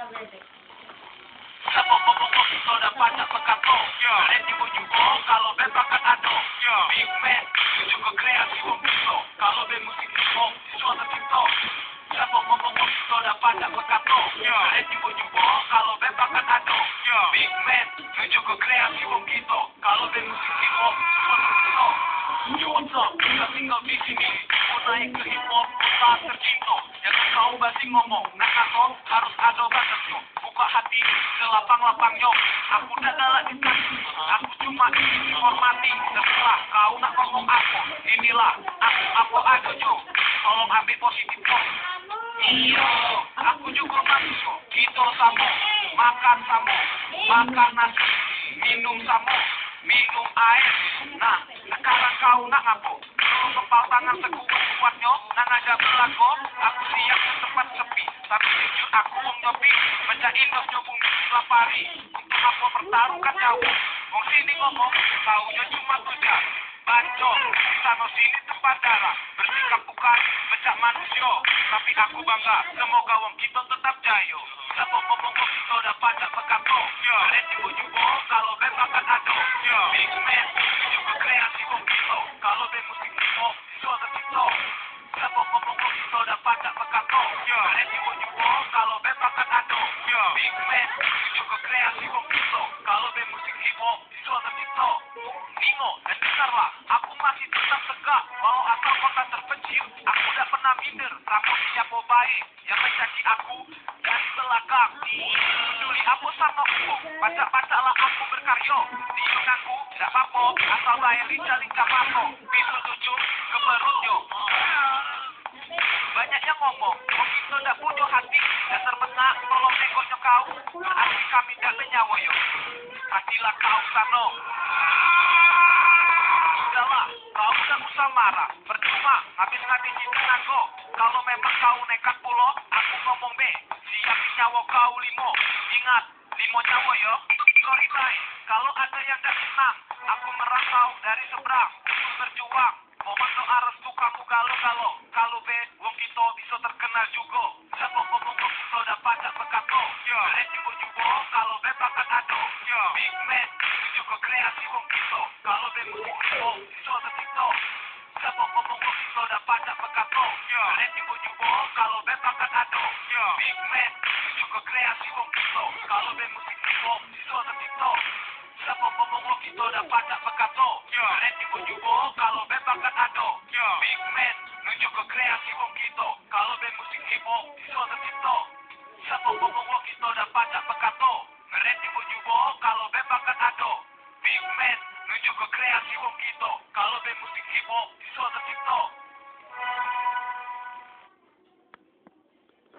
Soda pada pekato, ready bujubo, kalau ben bakat ado, big man, juga kreasi wong pito, kalau ben musik hip hop, suara TikTok. Siapa ngomong soda pada pekato, ready bujubo, kalau ben bakat ado, big man, juga kreasi wong pito, kalau ben musik hip hop, suara TikTok. Yo what's up, kita tinggal di sini, mau naik ke hip hop, tak tercinta. Jangan kau basi ngomong, nah aku harus ada batasnya. Buka hati ke lapang-lapangnya. Aku tak ada distraksi, aku cuma ingin informasi. Setelah kau nak ngomong apa, inilah aku ada jo. Tolong ambil positifnya. Iyo, aku juga manusia. Kita sama, makan sama, makan nasi, minum sama, minum air. Nah, sekarang kau nak apa? Kalau kepal tangan sekuat-kuatnya, nak ngajak berlaku, aku siap ke tempat sepi. Tapi jujur aku wong nyobi, baca indosnya bumi lapari. Untuk apa pertaruhkan nyawa? Wong sini ngomong, kaunya cuma tujar. Bacot, sana sini tempat darah. Bersikap bukan becak manusia. Tapi aku bangga, semoga wong kita tetap jaya. Siapa ngomong kita udah pada pekato. Ready bujubo, kalau bebakan ado. Big man, juga kreasi wong kita. Kalau be musik hip hop, suara TikTok. Siapa ngomong kita udah pada pekato. Ready bujubo, kalau bebakan ado. Big man, juga kreasi wong kita. Kalau be musik hip hop, suara TikTok. Nino, dan dengarlah, aku masih tetap tegak. Walau asal kota terpencil, aku tak pernah minder. Takut siapa baik yang mencaci aku dari belakang. Peduli apa sama hukum, baca-bacalah aku berkarya. Diung aku, tidak apa-apa, asal bayar lincah-lincah apa. Bisul tujuh ke perutnya. Banyak yang ngomong, kok kita tidak punya hati. Dan terbenak, tolong tengoknya kau. Asli kami tidak menyawa yo. Hatilah kau sano. Sudahlah, kau tidak usah marah. Percuma, habis-habisin tenaga. Kalau memang kau nekat pulau, aku ngomong be. Siapin nyawa kau limo. Ingat, limo nyawa yo. Sorry tay, kalau ada yang gak senang, aku merantau dari seberang. Untuk berjuang, mohon doa restu kamu galau-galau. Kalau be, wong kita bisa terkenal juga. Siapa ngomong kita dapat pekato. Ready bujubo, kalau be bakat ado. Big man, juga kreasi wong kita. Kalau be musik hip-hop, suara TikTok. Siapa ngomong kita dapat pekato. Ready bujubo, kalau be bakat ado. Big man, juga kreasi wong kita. Kalau be musik hip-hop, suara TikTok. Siapa ngomong kita dapat pekato. Ready bujubo, kalau be bakat ado. Big man, nunjuk ke kreasi wong kita. Kalau be musik hip-hop, suara TikTok. Siapa ngomong kita dapat pekato. Ready bujubo, kalau be bakat ado. Big man, nunjuk ke kreasi wong kita. Kalau be musik hip-hop, suara TikTok.